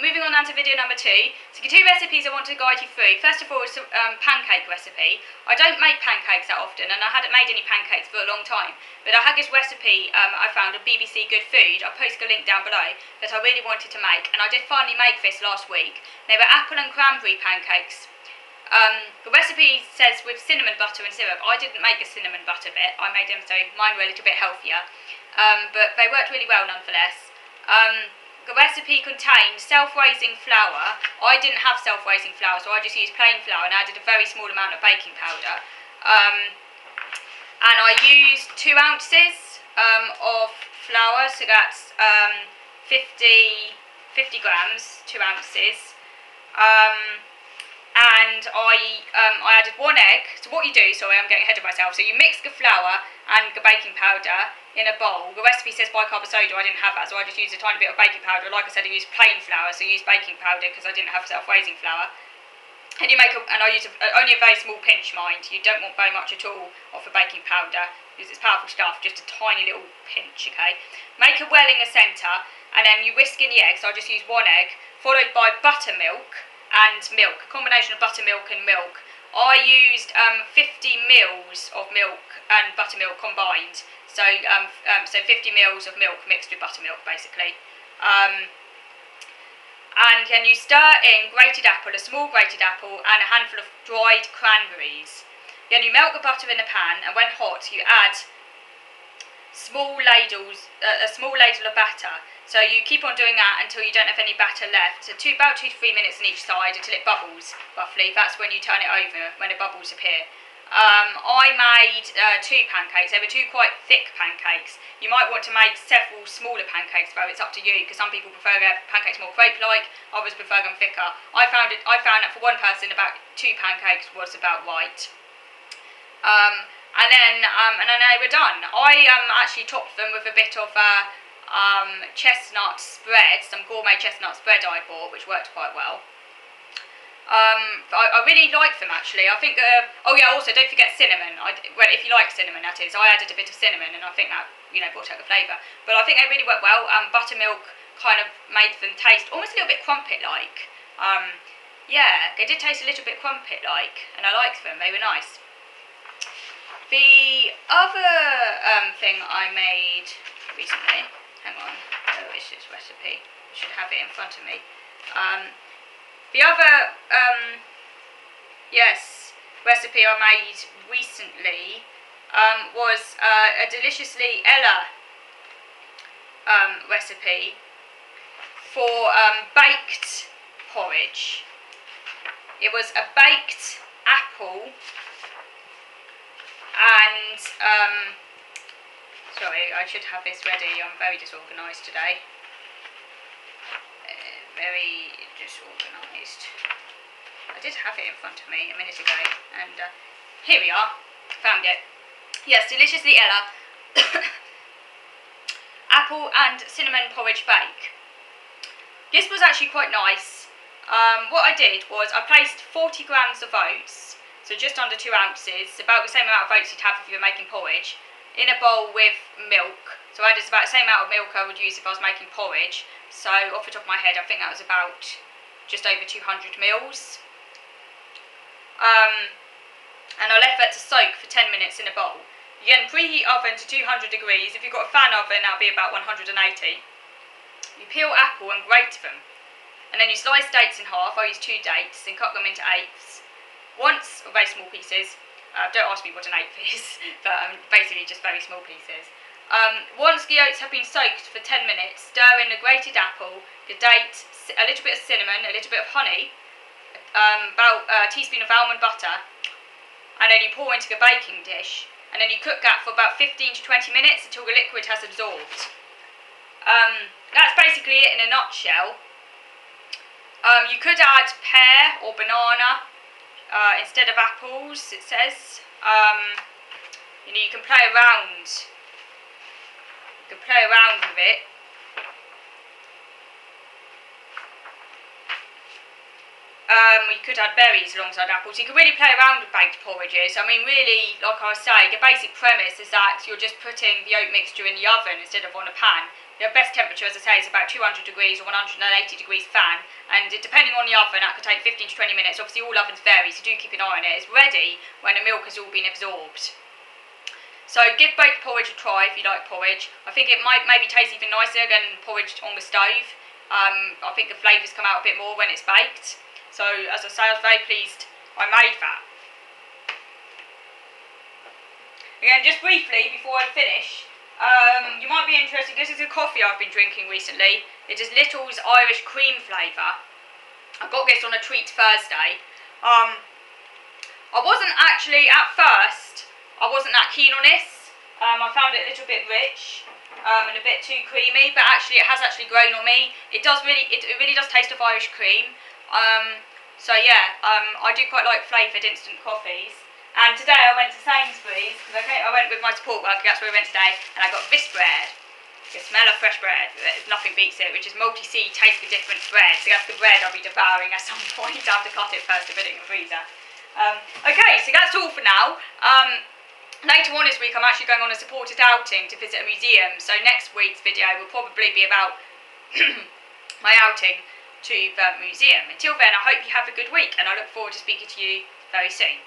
moving on now to video number 2. So the 2 recipes I want to guide you through. First of all, it's a pancake recipe. I don't make pancakes that often, and I hadn't made any pancakes for a long time. But I had this recipe I found on BBC Good Food. I'll post a link down below that I really wanted to make, and I did finally make this last week. They were apple and cranberry pancakes. The recipe says with cinnamon butter and syrup. I didn't make the cinnamon butter bit. I made them so mine were a little bit healthier, but they worked really well nonetheless. The recipe contained self-raising flour. I didn't have self-raising flour, so I just used plain flour and added a very small amount of baking powder. And I used 2 ounces of flour, so that's 50 grams, 2 ounces. And I added 1 egg. So what you do, sorry, I'm getting ahead of myself. So you mix the flour and the baking powder in a bowl. The recipe says bicarb soda. I didn't have that, so I just used a tiny bit of baking powder. Like I said, I used plain flour, so I used baking powder because I didn't have self-raising flour. And I use only a very small pinch, mind. You don't want very much at all of the baking powder because it's powerful stuff. Just a tiny little pinch, okay. Make a well in the centre, and then you whisk in the egg. So I just used 1 egg, followed by buttermilk and milk, a combination of buttermilk and milk. I used 50 mils of milk and buttermilk combined, so 50 mils of milk mixed with buttermilk basically. And then you stir in grated apple, a small grated apple, and a handful of dried cranberries. Then you melt the butter in a pan, and when hot, you add a small ladle of batter. So you keep on doing that until you don't have any batter left. So about 2 to 3 minutes on each side until it bubbles, roughly. That's when you turn it over, when the bubbles appear. I made 2 pancakes. They were 2 quite thick pancakes. You might want to make several smaller pancakes, though. It's up to you, because some people prefer their pancakes more crepe-like. Others prefer them thicker. I found that for one person, about 2 pancakes was about right. And then they were done. I actually topped them with a bit of chestnut spread, some gourmet chestnut spread I bought, which worked quite well. I really like them actually. I think, oh yeah, also don't forget cinnamon. Well, if you like cinnamon, that is. I added a bit of cinnamon, and I think that, brought out the flavour. But I think they really worked well. Buttermilk kind of made them taste almost a little bit crumpet-like. Yeah, they did taste a little bit crumpet-like, and I liked them. They were nice. The other thing I made recently, hang on, where is this recipe? I should have it in front of me. The other, recipe I made recently was a deliciously Ella recipe for baked porridge. It was a baked apple and, sorry, I should have this ready. I'm very disorganised today. Very disorganised. I did have it in front of me a minute ago, and here we are. Found it. Yes, deliciously Ella apple and cinnamon porridge bake. This was actually quite nice. What I did was I placed 40 grams of oats, so just under 2 ounces, about the same amount of oats you'd have if you were making porridge, in a bowl with milk. So I did about the same amount of milk I would use if I was making porridge. So off the top of my head, I think that was about just over 200 mils. And I left that to soak for 10 minutes in a bowl. You can preheat oven to 200 degrees. If you've got a fan oven, that'll be about 180. You peel apple and grate them. And then you slice dates in half. I used 2 dates and cut them into eighths. Once, or very small pieces. Don't ask me what an eighth is, but basically just very small pieces. Once the oats have been soaked for 10 minutes, stir in the grated apple, the date, a little bit of cinnamon, a little bit of honey, about a teaspoon of almond butter, and then you pour into the baking dish, and then you cook that for about 15 to 20 minutes until the liquid has absorbed. That's basically it in a nutshell. You could add pear or banana instead of apples, it says. You can play around. You can play around with it. You could add berries alongside apples. You can really play around with baked porridges. I mean, really, like I was saying, the basic premise is that you're just putting the oat mixture in the oven instead of on a pan. The best temperature, as I say, is about 200 degrees or 180 degrees fan, and depending on the oven, that could take 15 to 20 minutes. Obviously, all ovens vary, so do keep an eye on it. It's ready when the milk has all been absorbed. So give baked porridge a try if you like porridge. I think it might maybe taste even nicer than porridge on the stove. I think the flavours come out a bit more when it's baked. So, as I say, I was very pleased I made that. Again, just briefly, before I finish, you might be interested, this is a coffee I've been drinking recently. It is Little's Irish cream flavour. I got this on a treat Thursday. I wasn't actually, at first, I wasn't that keen on this. I found it a little bit rich and a bit too creamy, but actually it has actually grown on me. It really does taste of Irish cream. So yeah, I do quite like flavoured instant coffees. And today I went to Sainsbury's, because I went with my support worker, that's where we went today, and I got this bread. The smell of fresh bread, nothing beats it, which is multi-seed, taste the different bread. So that's the bread I'll be devouring at some point. I have to cut it first to put it in the freezer. Okay, so that's all for now. Later on this week I'm actually going on a supported outing to visit a museum, so next week's video will probably be about my outing to the museum. Until then, I hope you have a good week, and I look forward to speaking to you very soon.